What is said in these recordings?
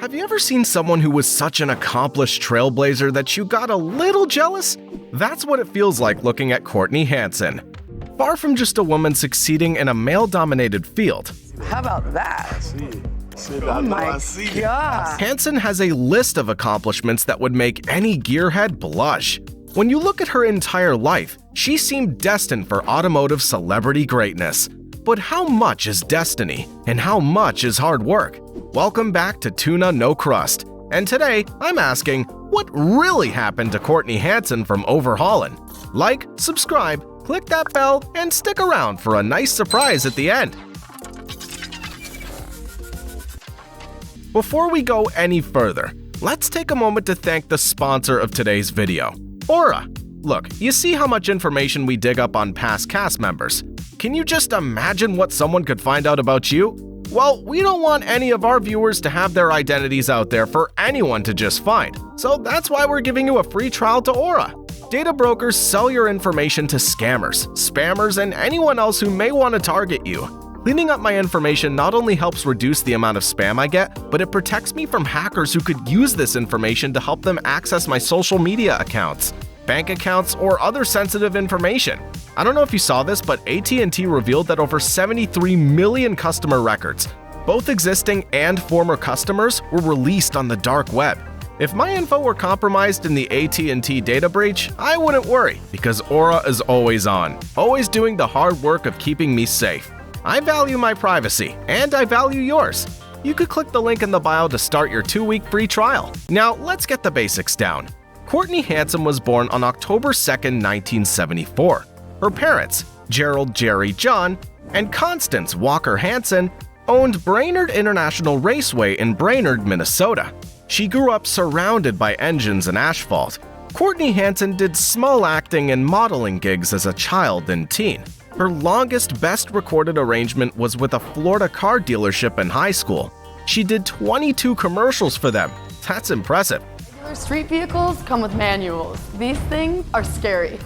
Have you ever seen someone who was such an accomplished trailblazer that you got a little jealous? That's what it feels like looking at Courtney Hansen. Far from just a woman succeeding in a male-dominated field, How about that? Oh my God. Hansen has a list of accomplishments that would make any gearhead blush. When you look at her entire life, she seemed destined for automotive celebrity greatness. But how much is destiny, and how much is hard work? Welcome back to Tuna No Crust, and today I'm asking, what really happened to Courtney Hansen from Overhaulin? Like, subscribe, click that bell, and stick around for a nice surprise at the end. Before we go any further, let's take a moment to thank the sponsor of today's video, Aura. Look, you see how much information we dig up on past cast members. Can you just imagine what someone could find out about you? Well, we don't want any of our viewers to have their identities out there for anyone to just find, so that's why we're giving you a free trial to Aura. Data brokers sell your information to scammers, spammers, and anyone else who may want to target you. Cleaning up my information not only helps reduce the amount of spam I get, but it protects me from hackers who could use this information to help them access my social media accounts, bank accounts, or other sensitive information. I don't know if you saw this, but AT&T revealed that over 73 million customer records, both existing and former customers, were released on the dark web. If my info were compromised in the AT&T data breach, I wouldn't worry, because Aura is always on, always doing the hard work of keeping me safe. I value my privacy, and I value yours. You could click the link in the bio to start your 2-week free trial. Now, let's get the basics down. Courtney Hansen was born on October 2, 1974. Her parents, Gerald Jerry John and Constance Walker Hansen, owned Brainerd International Raceway in Brainerd, Minnesota. She grew up surrounded by engines and asphalt. Courtney Hansen did small acting and modeling gigs as a child and teen. Her longest, best recorded arrangement was with a Florida car dealership in high school. She did 22 commercials for them. That's impressive. Regular street vehicles come with manuals. These things are scary.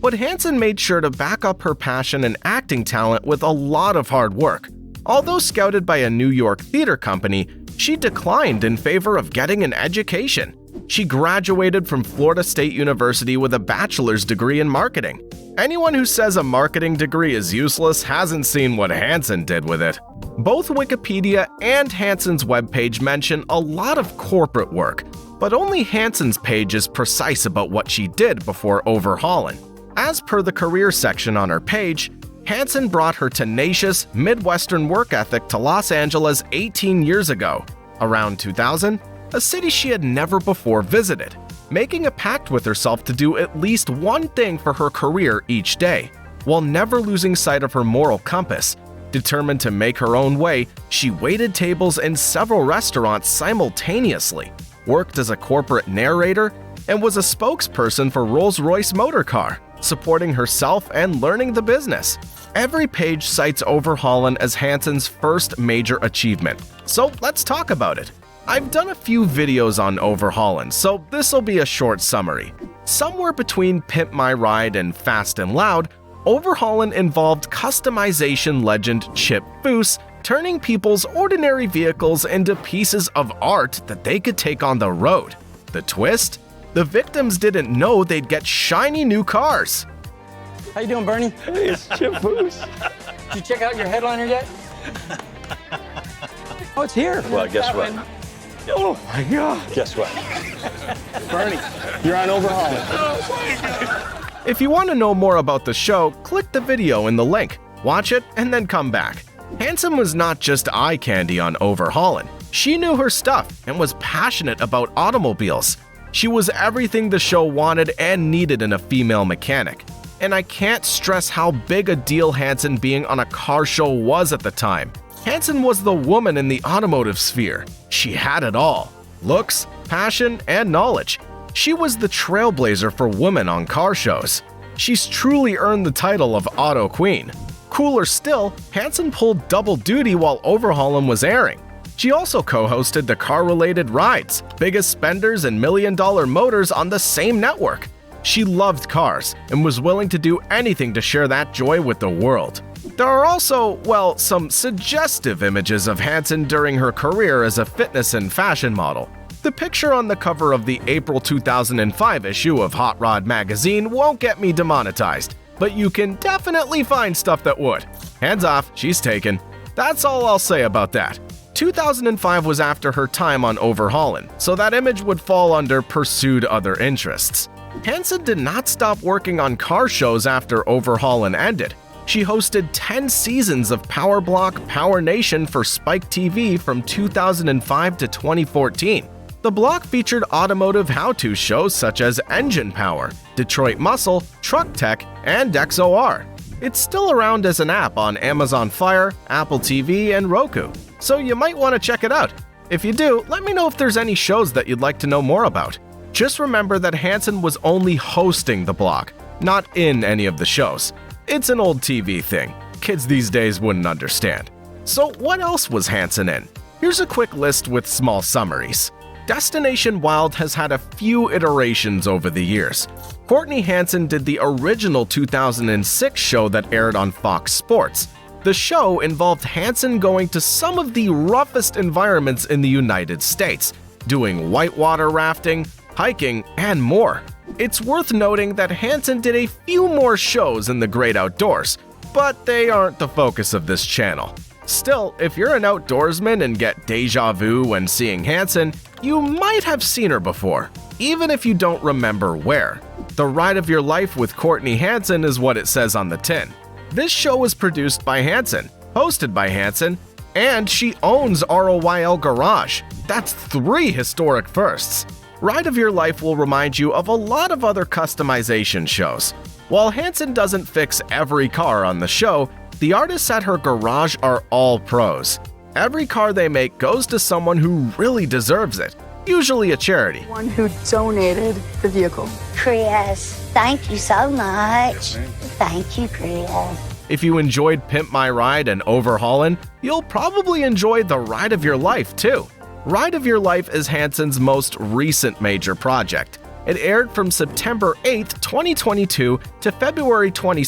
But Hansen made sure to back up her passion and acting talent with a lot of hard work. Although scouted by a New York theater company, she declined in favor of getting an education. She graduated from Florida State University with a bachelor's degree in marketing. Anyone who says a marketing degree is useless hasn't seen what Hansen did with it. Both Wikipedia and Hansen's webpage mention a lot of corporate work, but only Hansen's page is precise about what she did before Overhaulin. As per the career section on her page, Hansen brought her tenacious, Midwestern work ethic to Los Angeles 18 years ago, around 2000, a city she had never before visited, making a pact with herself to do at least one thing for her career each day, while never losing sight of her moral compass. Determined to make her own way, she waited tables in several restaurants simultaneously, worked as a corporate narrator, and was a spokesperson for Rolls-Royce Motor Car, supporting herself and learning the business. Every page cites Overhaulin as Hansen's first major achievement, so let's talk about it. I've done a few videos on Overhaulin, so this'll be a short summary. Somewhere between Pimp My Ride and Fast and Loud, Overhaulin involved customization legend Chip Foose turning people's ordinary vehicles into pieces of art that they could take on the road. The twist? The victims didn't know they'd get shiny new cars. How you doing, Bernie? Hey, it's Chip Foose. Did you check out your headliner yet? Oh, it's here. Well, guess what? Oh my God. Guess what? Bernie, you're on Overhaulin. If you want to know more about the show, click the video in the link, watch it, and then come back. Hansen was not just eye candy on Overhaulin. She knew her stuff and was passionate about automobiles. She was everything the show wanted and needed in a female mechanic. And I can't stress how big a deal Hansen being on a car show was at the time. Hansen was the woman in the automotive sphere. She had it all: looks, passion, and knowledge. She was the trailblazer for women on car shows. She's truly earned the title of Auto Queen. Cooler still, Hansen pulled double duty while Overhaulin was airing. She also co-hosted the car-related rides, biggest spenders and million-dollar motors on the same network. She loved cars and was willing to do anything to share that joy with the world. There are also, well, some suggestive images of Hansen during her career as a fitness and fashion model. The picture on the cover of the April 2005 issue of Hot Rod magazine won't get me demonetized, but you can definitely find stuff that would. Hands off, she's taken. That's all I'll say about that. 2005 was after her time on Overhaulin, so that image would fall under pursued other interests. Hansen did not stop working on car shows after Overhaulin ended. She hosted 10 seasons of Power Block Power Nation for Spike TV from 2005 to 2014. The block featured automotive how-to shows such as Engine Power, Detroit Muscle, Truck Tech, and XOR. It's still around as an app on Amazon Fire, Apple TV, and Roku, so you might want to check it out. If you do, let me know if there's any shows that you'd like to know more about. Just remember that Hansen was only hosting the block, not in any of the shows. It's an old TV thing. Kids these days wouldn't understand. So what else was Hansen in? Here's a quick list with small summaries. Destination Wild has had a few iterations over the years. Courtney Hansen did the original 2006 show that aired on Fox Sports. The show involved Hansen going to some of the roughest environments in the United States, doing whitewater rafting, hiking, and more. It's worth noting that Hansen did a few more shows in the great outdoors, but they aren't the focus of this channel. Still, if you're an outdoorsman and get deja vu when seeing Hansen, you might have seen her before, even if you don't remember where. The Ride of Your Life with Courtney Hansen is what it says on the tin. This show was produced by Hansen, hosted by Hansen, and she owns ROYL Garage. That's 3 historic firsts. Ride of Your Life will remind you of a lot of other customization shows. While Hansen doesn't fix every car on the show, the artists at her garage are all pros. Every car they make goes to someone who really deserves it, usually a charity. One who donated the vehicle. Chris, thank you so much. Thank you, Chris. If you enjoyed Pimp My Ride and Overhaulin, you'll probably enjoy The Ride of Your Life too. Ride of Your Life is Hansen's most recent major project. It aired from September 8, 2022 to February 22,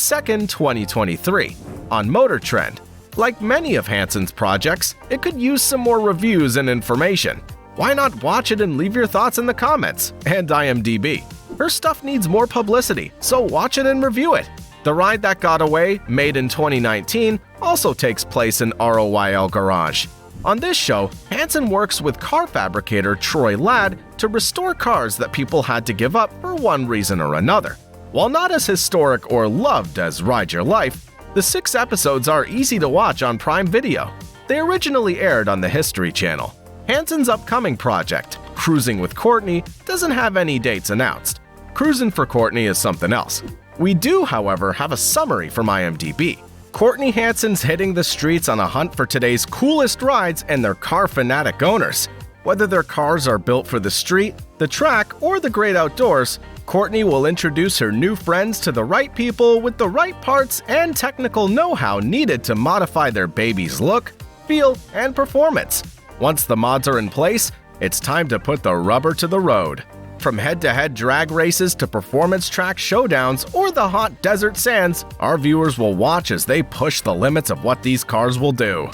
2023 on Motor Trend. Like many of Hansen's projects, it could use some more reviews and information. Why not watch it and leave your thoughts in the comments and IMDb? Her stuff needs more publicity, so watch it and review it. The Ride That Got Away, made in 2019, also takes place in ROYL Garage. On this show, Hansen works with car fabricator Troy Ladd to restore cars that people had to give up for one reason or another. While not as historic or loved as Ride Your Life, the 6 episodes are easy to watch on Prime Video. They originally aired on the History Channel. Hansen's upcoming project, Cruising with Courtney, doesn't have any dates announced. Cruising for Courtney is something else. We do, however, have a summary from IMDb. Courtney Hansen's hitting the streets on a hunt for today's coolest rides and their car fanatic owners. Whether their cars are built for the street, the track, or the great outdoors, Courtney will introduce her new friends to the right people with the right parts and technical know-how needed to modify their baby's look, feel, and performance. Once the mods are in place, it's time to put the rubber to the road. From head-to-head drag races to performance track showdowns or the hot desert sands, our viewers will watch as they push the limits of what these cars will do.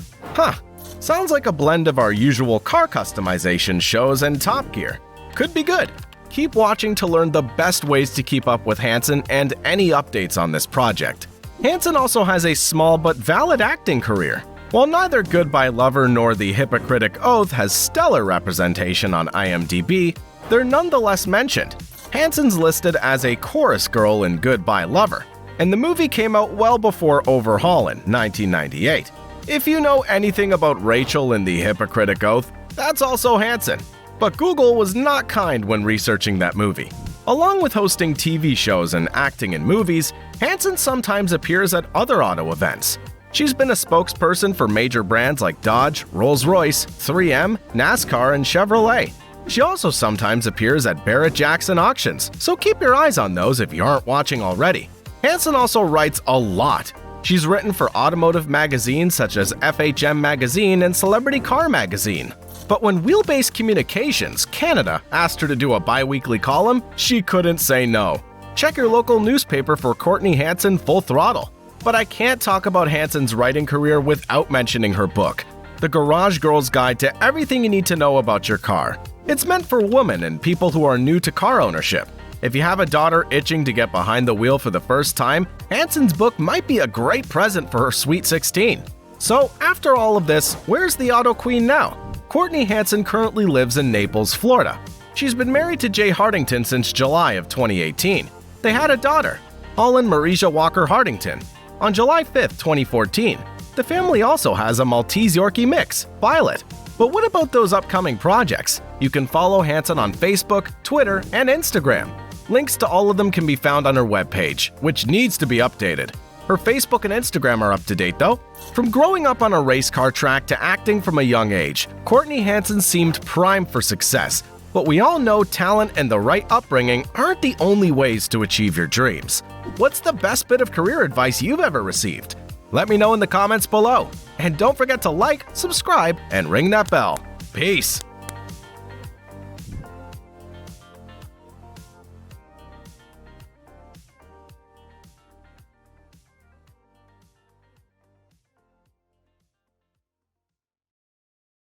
Sounds like a blend of our usual car customization shows and Top Gear. Could be good. Keep watching to learn the best ways to keep up with Hansen and any updates on this project. Hansen also has a small but valid acting career. While neither Goodbye Lover nor The Hippocratic Oath has stellar representation on IMDb, they're nonetheless mentioned. Hansen's listed as a chorus girl in Goodbye Lover, and the movie came out well before Overhaulin, 1998. If you know anything about Rachel in The Hippocratic Oath, that's also Hansen. But Google was not kind when researching that movie. Along with hosting TV shows and acting in movies, Hansen sometimes appears at other auto events. She's been a spokesperson for major brands like Dodge, Rolls-Royce, 3M, NASCAR, and Chevrolet. She also sometimes appears at Barrett-Jackson auctions, so keep your eyes on those if you aren't watching already. Hansen also writes a lot. She's written for automotive magazines such as FHM Magazine and Celebrity Car Magazine. But when Wheelbase Communications Canada asked her to do a bi-weekly column, she couldn't say no. Check your local newspaper for Courtney Hansen Full Throttle. But I can't talk about Hansen's writing career without mentioning her book, The Garage Girl's Guide to Everything You Need to Know About Your Car. It's meant for women and people who are new to car ownership. If you have a daughter itching to get behind the wheel for the first time, Hansen's book might be a great present for her sweet 16. So, after all of this, where's the auto queen now? Courtney Hansen currently lives in Naples, Florida. She's been married to Jay Hardington since July of 2018. They had a daughter, Holland Marisha Walker Hardington. On July 5th, 2014, the family also has a Maltese Yorkie mix, Violet. But what about those upcoming projects? You can follow Hansen on Facebook, Twitter, and Instagram. Links to all of them can be found on her webpage, which needs to be updated. Her Facebook and Instagram are up to date though. From growing up on a race car track to acting from a young age, Courtney Hansen seemed primed for success. But we all know talent and the right upbringing aren't the only ways to achieve your dreams. What's the best bit of career advice you've ever received? Let me know in the comments below. And don't forget to like, subscribe, and ring that bell. Peace!